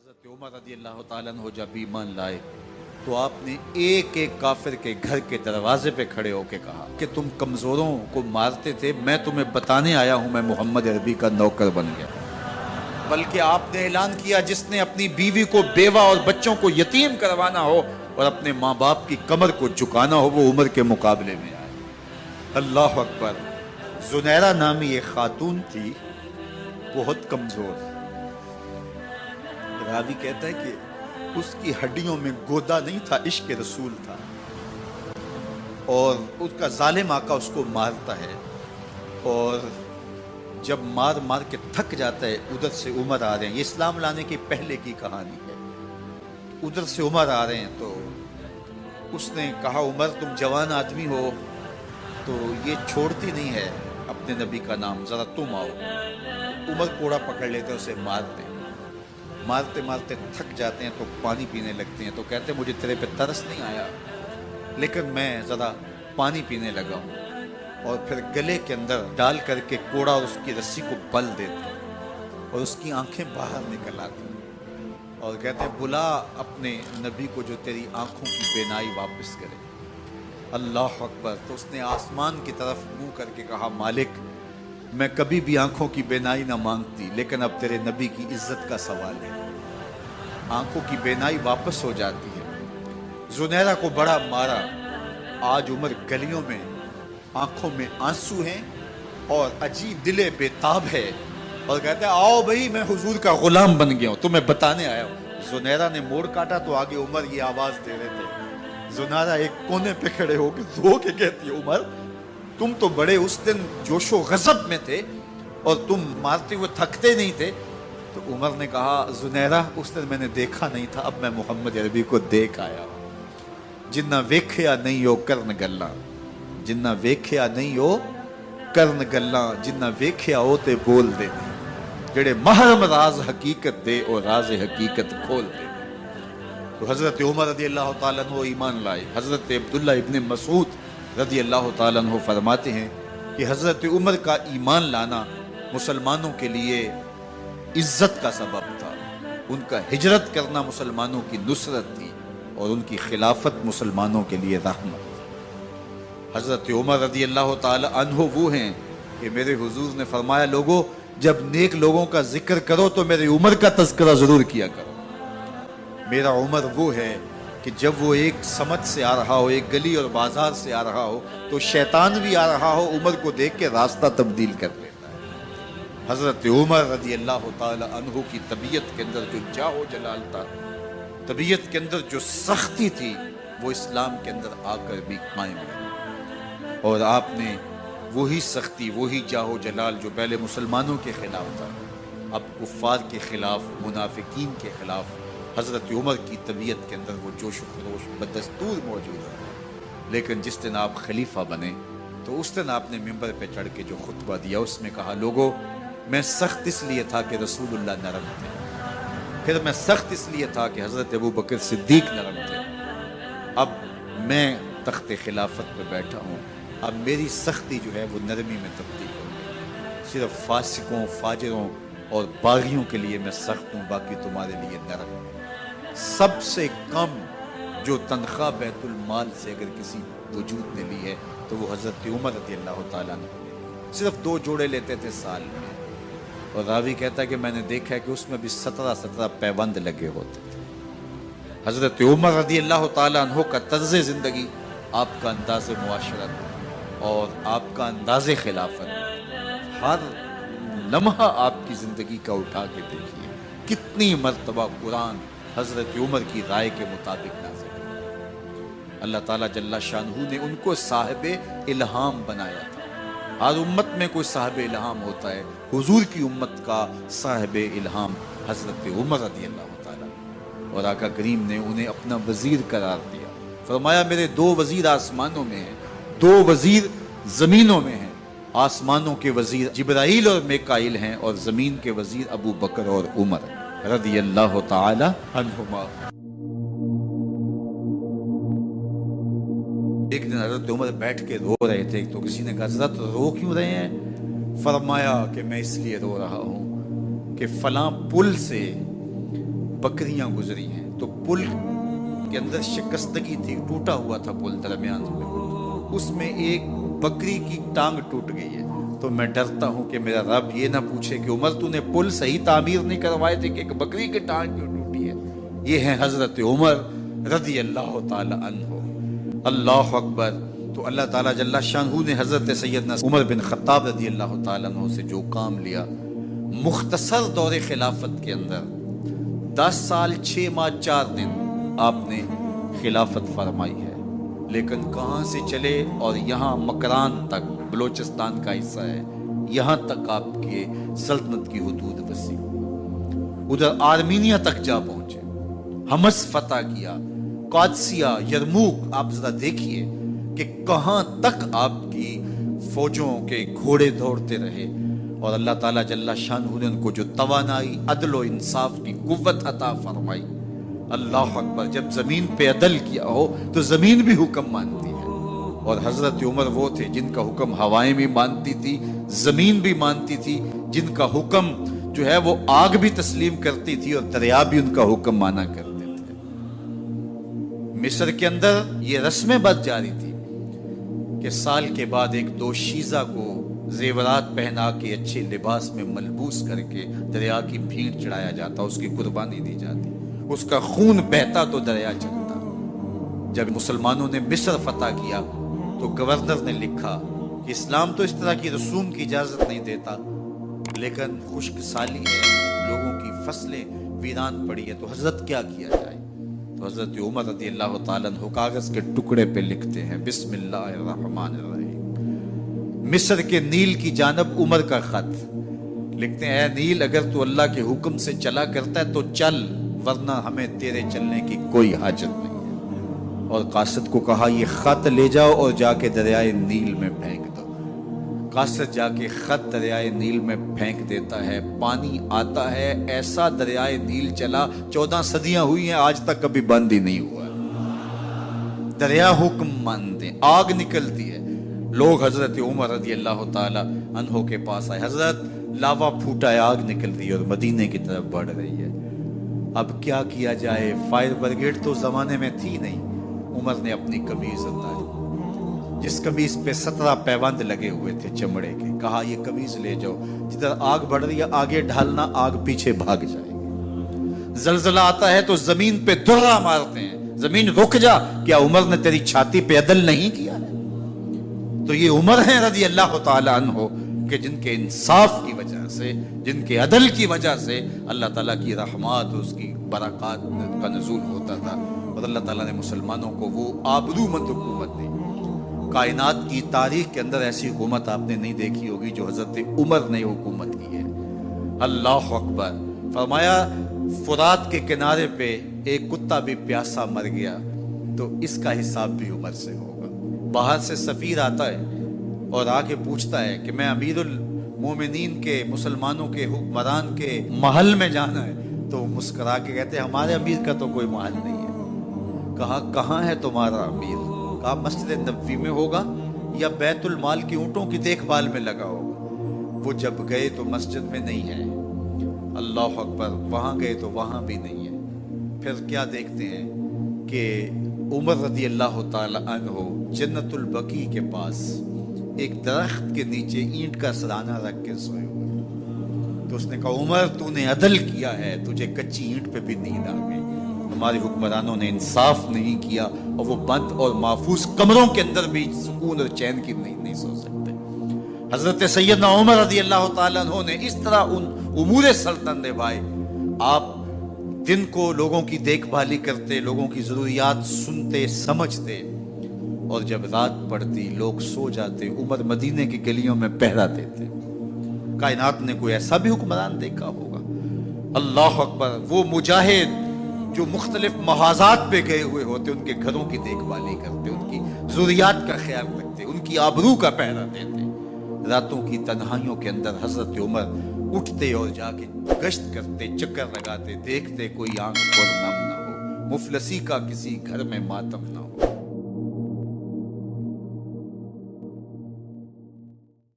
حضرت عمر رضی اللہ تعالیٰ عنہ جب ایمان لائے تو آپ نے ایک ایک کافر کے گھر کے دروازے پہ کھڑے ہو کے کہا کہ تم کمزوروں کو مارتے تھے، میں تمہیں بتانے آیا ہوں میں محمد عربی کا نوکر بن گیا۔ بلکہ آپ نے اعلان کیا جس نے اپنی بیوی کو بیوہ اور بچوں کو یتیم کروانا ہو اور اپنے ماں باپ کی کمر کو جھکانا ہو وہ عمر کے مقابلے میں آئے۔ اللہ اکبر۔ زنیرہ نامی ایک خاتون تھی، بہت کمزور۔ راوی کہتا ہے کہ اس کی ہڈیوں میں گودا نہیں تھا، عشق رسول تھا، اور اس کا ظالم آقا اس کو مارتا ہے، اور جب مار مار کے تھک جاتا ہے ادھر سے عمر آ رہے ہیں، یہ اسلام لانے کے پہلے کی کہانی ہے، ادھر سے عمر آ رہے ہیں تو اس نے کہا عمر تم جوان آدمی ہو تو یہ چھوڑتی نہیں ہے اپنے نبی کا نام، ذرا تم آؤ۔ عمر کوڑا پکڑ لیتے اسے مارتے مارتے تھک جاتے ہیں تو پانی پینے لگتے ہیں، تو کہتے ہیں مجھے تیرے پہ ترس نہیں آیا لیکن میں ذرا پانی پینے لگا ہوں، اور پھر گلے کے اندر ڈال کر کے کوڑا اور اس کی رسی کو بل دیتے ہیں اور اس کی آنکھیں باہر نکل آتی ہیں اور کہتے ہیں بلا اپنے نبی کو جو تیری آنکھوں کی بینائی واپس کرے۔ اللہ اکبر۔ تو اس نے آسمان کی طرف منہ کر کے کہا مالک میں کبھی بھی آنکھوں کی بینائی نہ مانگتی لیکن اب تیرے نبی کی عزت کا سوال ہے۔ آنکھوں کی بینائی واپس ہو جاتی ہے۔ زنیرہ کو بڑا مارا، آج عمر گلیوں میں آنکھوں میں آنسو ہیں اور عجیب دل بے تاب ہے اور کہتے ہیں آؤ بھئی میں حضور کا غلام بن گیا ہوں، تمہیں بتانے آیا ہوں۔ زنیرہ نے موڑ کاٹا تو آگے عمر یہ آواز دے رہے تھے۔ زنیرہ ایک کونے پہ کھڑے ہو کے رو کے کہتی ہے عمر تم تو بڑے اس دن جوش و غضب میں تھے اور تم مارتے ہوئے تھکتے نہیں تھے۔ تو عمر نے کہا زنیرہ اس دن میں نے دیکھا نہیں تھا، اب میں محمد عربی کو دیکھ آیا ہوں۔ جنہ ویکھیا نہیں ہو کرن گلاں، جنہ ویکھیا نہیں ہو کرن گلاں، جنہ ویکھیا ہو تے بول دے، جڑے محرم راز حقیقت دے اور راز حقیقت کھول دے۔ تو حضرت عمر رضی اللہ تعالیٰ عنہ ایمان لائے۔ حضرت عبداللہ ابن مسعود رضی اللہ تعالیٰ عنہ فرماتے ہیں کہ حضرت عمر کا ایمان لانا مسلمانوں کے لیے عزت کا سبب تھا، ان کا ہجرت کرنا مسلمانوں کی نصرت تھی اور ان کی خلافت مسلمانوں کے لیے رحمت۔ حضرت عمر رضی اللہ تعالیٰ عنہ وہ ہیں کہ میرے حضور نے فرمایا لوگوں جب نیک لوگوں کا ذکر کرو تو میرے عمر کا تذکرہ ضرور کیا کرو۔ میرا عمر وہ ہے کہ جب وہ ایک سمت سے آ رہا ہو، ایک گلی اور بازار سے آ رہا ہو تو شیطان بھی آ رہا ہو عمر کو دیکھ کے راستہ تبدیل کر لیتا ہے۔ حضرت عمر رضی اللہ تعالی عنہ کی طبیعت کے اندر جو جاہ و جلال تھا، طبیعت کے اندر جو سختی تھی، وہ اسلام کے اندر آ کر بھی قائم ہے، اور آپ نے وہی سختی وہی جاہ و جلال جو پہلے مسلمانوں کے خلاف تھا اب کفار کے خلاف، منافقین کے خلاف حضرت عمر کی طبیعت کے اندر وہ جوش و خروش بدستور موجود ہے۔ لیکن جس دن آپ خلیفہ بنے تو اس دن آپ نے ممبر پہ چڑھ کے جو خطبہ دیا اس میں کہا لوگوں میں سخت اس لیے تھا کہ رسول اللہ نرم تھے، پھر میں سخت اس لیے تھا کہ حضرت ابو بکر صدیق نرم تھے، اب میں تخت خلافت پہ بیٹھا ہوں، اب میری سختی جو ہے وہ نرمی میں تبدیل ہو گئی، صرف فاسقوں فاجروں اور باغیوں کے لیے میں سخت ہوں، باقی تمہارے لیے نرم ہوں۔ سب سے کم جو تنخواہ بیت المال سے اگر کسی وجود نے لی ہے تو وہ حضرت عمر رضی اللہ تعالیٰ عنہ نے صرف 2 جوڑے لیتے تھے سال میں، اور راوی کہتا ہے کہ میں نے دیکھا ہے کہ اس میں بھی 17 پیوند لگے ہوتے تھے۔ حضرت عمر رضی اللہ تعالیٰ عنہ کا طرز زندگی، آپ کا انداز معاشرت اور آپ کا انداز خلافت، ہر لمحہ آپ کی زندگی کا اٹھا کے دیکھیے کتنی مرتبہ قرآن حضرت عمر کی رائے کے مطابق نازل ہے۔ اللہ تعالیٰ جل شانہ نے ان کو صاحب الہام بنایا تھا۔ ہر امت میں کوئی صاحب الہام ہوتا ہے، حضور کی امت کا صاحب الہام حضرت عمر رضی اللہ تعالیٰ، اور آقا کریم نے انہیں اپنا وزیر قرار دیا۔ فرمایا میرے 2 وزیر آسمانوں میں ہیں، 2 وزیر زمینوں میں ہیں، آسمانوں کے وزیر جبرائیل اور میکائیل ہیں اور زمین کے وزیر ابو بکر اور عمر رضی اللہ تعالی عنہما۔ ایک دن حضرت عمر بیٹھ کے رو رہے تھے تو کسی نے کہا حضرت رو کیوں رہے ہیں؟ فرمایا کہ میں اس لیے رو رہا ہوں کہ فلاں پل سے بکریاں گزری ہیں، تو پل کے اندر شکستگی تھی، ٹوٹا ہوا تھا پل درمیان میں، اس میں ایک بکری کی ٹانگ ٹوٹ گئی ہے۔ تو میں ڈرتا ہوں کہ میرا رب یہ نہ پوچھے کہ عمر تو نے پل صحیح تعمیر نہیں کروائے تھے کہ ایک بکری کی ٹانگ کیوں ٹوٹی ہے۔ یہ ہیں حضرت عمر رضی اللہ تعالی عنہ۔ اللہ اکبر۔ تو اللہ تعالیٰ جل شانہ نے حضرت سیدنا عمر بن خطاب رضی اللہ تعالیٰ عنہ سے جو کام لیا، مختصر دور خلافت کے اندر 10 سال 6 ماہ 4 دن آپ نے خلافت فرمائی ہے، لیکن کہاں سے چلے اور یہاں مکران تک، بلوچستان کا حصہ ہے، یہاں تک آپ کے سلطنت کی حدود وسیع، ادھر آرمینیا تک جا پہنچے، حمص فتح کیا، قادسیہ، یرموک۔ آپ ذرا دیکھیے کہ کہاں تک آپ کی فوجوں کے گھوڑے دوڑتے رہے، اور اللہ تعالیٰ جل شانہ نے ان کو جو توانائی، عدل و انصاف کی قوت عطا فرمائی۔ اللہ اکبر۔ جب زمین پہ عدل کیا ہو تو زمین بھی حکم مانتی ہے، اور حضرت عمر وہ تھے جن کا حکم ہوائیں بھی مانتی تھی، زمین بھی مانتی تھی، جن کا حکم جو ہے وہ آگ بھی تسلیم کرتی تھی اور دریا بھی ان کا حکم مانا کرتے تھے۔ مصر کے اندر یہ رسمیں بد جاری تھی کہ سال کے بعد ایک دوشیزہ کو زیورات پہنا کے اچھے لباس میں ملبوس کر کے دریا کی بھیڑ چڑھایا جاتا، اس کی قربانی دی جاتی، اس کا خون بہتا تو دریا چلتا۔ جب مسلمانوں نے مصر فتح کیا تو گورنر نے لکھا کہ اسلام تو اس طرح کی رسوم کی اجازت نہیں دیتا، لیکن خشک سالی ہے، لوگوں کی فصلیں ویران پڑی ہے، تو حضرت کیا کیا جائے؟ تو حضرت عمر رضی اللہ تعالیٰ عنہ کاغذ کے ٹکڑے پہ لکھتے ہیں، بسم اللہ الرحمن الرحیم، مصر کے نیل کی جانب عمر کا خط لکھتے ہیں، اے نیل اگر تو اللہ کے حکم سے چلا کرتا ہے تو چل، ورنہ ہمیں تیرے چلنے کی کوئی حاجت نہیں ہے۔ اور قاصد کو کہا یہ خط لے جاؤ اور جا کے دریائے نیل میں پھینک دو۔ قاصد جا کے خط دریائے نیل میں پھینک دیتا ہے، پانی آتا ہے، ایسا دریائے نیل چلا، 14 صدیاں ہوئی ہیں آج تک کبھی بند ہی نہیں ہوا۔ دریا حکم مانتے، آگ نکلتی ہے۔ لوگ حضرت عمر رضی اللہ تعالی عنہ کے پاس آئے، حضرت لاوا پھوٹا ہے، آگ نکل رہی ہے اور مدینے کی طرف بڑھ رہی ہے، اب کیا کیا جائے؟ فائر بریگیڈ تو زمانے میں تھی نہیں۔ عمر نے اپنی قمیض اتاری، جس قمیض پہ 17 پیوند لگے ہوئے تھے چمڑے کے، کہا یہ قمیض لے جاؤ، جدھر آگ بڑھ رہی ہے آگے ڈھالنا، آگ پیچھے بھاگ جائے گی۔ زلزلہ آتا ہے تو زمین پہ درہ مارتے ہیں، زمین رک جا، کیا عمر نے تیری چھاتی پہ عدل نہیں کیا ہے؟ تو یہ عمر ہیں رضی اللہ تعالی عنہ کہ جن کے انصاف کی وجہ سے، جن کے عدل کی وجہ سے اللہ تعالیٰ کی رحمات، اس کی برکات کا نزول ہوتا تھا، اور اللہ تعالیٰ نے مسلمانوں کو وہ آبرو مند حکومت دی۔ کائنات کی تاریخ کے اندر ایسی حکومت آپ نے نہیں دیکھی ہوگی جو حضرت عمر نے حکومت کی ہے۔ اللہ اکبر۔ فرمایا فرات کے کنارے پہ ایک کتا بھی پیاسا مر گیا تو اس کا حساب بھی عمر سے ہوگا۔ باہر سے سفیر آتا ہے اور آ کے پوچھتا ہے کہ میں امیر المومنین کے، مسلمانوں کے حکمران کے محل میں جانا ہے، تو مسکرا کے کہتے ہیں ہمارے امیر کا تو کوئی محل نہیں ہے۔ کہا کہاں ہے تمہارا امیر؟ کہا مسجد نبوی میں ہوگا یا بیت المال کی اونٹوں کی دیکھ بھال میں لگا ہوگا۔ وہ جب گئے تو مسجد میں نہیں ہے، اللہ اکبر، وہاں گئے تو وہاں بھی نہیں ہے۔ پھر کیا دیکھتے ہیں کہ عمر رضی اللہ تعالی عنہ جنت البقیع کے پاس ایک درخت کے نیچے اینٹ کا سرانہ رکھ کے سوئے ہوئے، تو اس نے کہا عمر تو نے عدل کیا ہے، تجھے کچی اینٹ پہ بھی نیند آ گئی۔ ہمارے حکمرانوں نے انصاف نہیں کیا اور وہ بند اور محفوظ کمروں کے اندر بھی سکون اور چین کی نیند نہیں سو سکتے۔ حضرت سیدنا عمر رضی اللہ تعالیٰ عنہ نے اس طرح ان امور سلطنت نبھائے۔ آپ دن کو لوگوں کی دیکھ بھالی کرتے، لوگوں کی ضروریات سنتے سمجھتے، اور جب رات پڑتی لوگ سو جاتے، عمر مدینے کی گلیوں میں پہرا دیتے۔ کائنات نے کوئی ایسا بھی حکمران دیکھا ہوگا؟ اللہ اکبر۔ وہ مجاہد جو مختلف محاذات پہ گئے ہوئے ہوتے، ان کے گھروں کی دیکھ بھالی کرتے، ان کی ضروریات کا خیال رکھتے، ان کی آبرو کا پہرا دیتے۔ راتوں کی تنہائیوں کے اندر حضرت عمر اٹھتے اور جا کے گشت کرتے، چکر لگاتے، دیکھتے کوئی آنکھ پر نم نہ ہو، مفلسی کا کسی گھر میں ماتم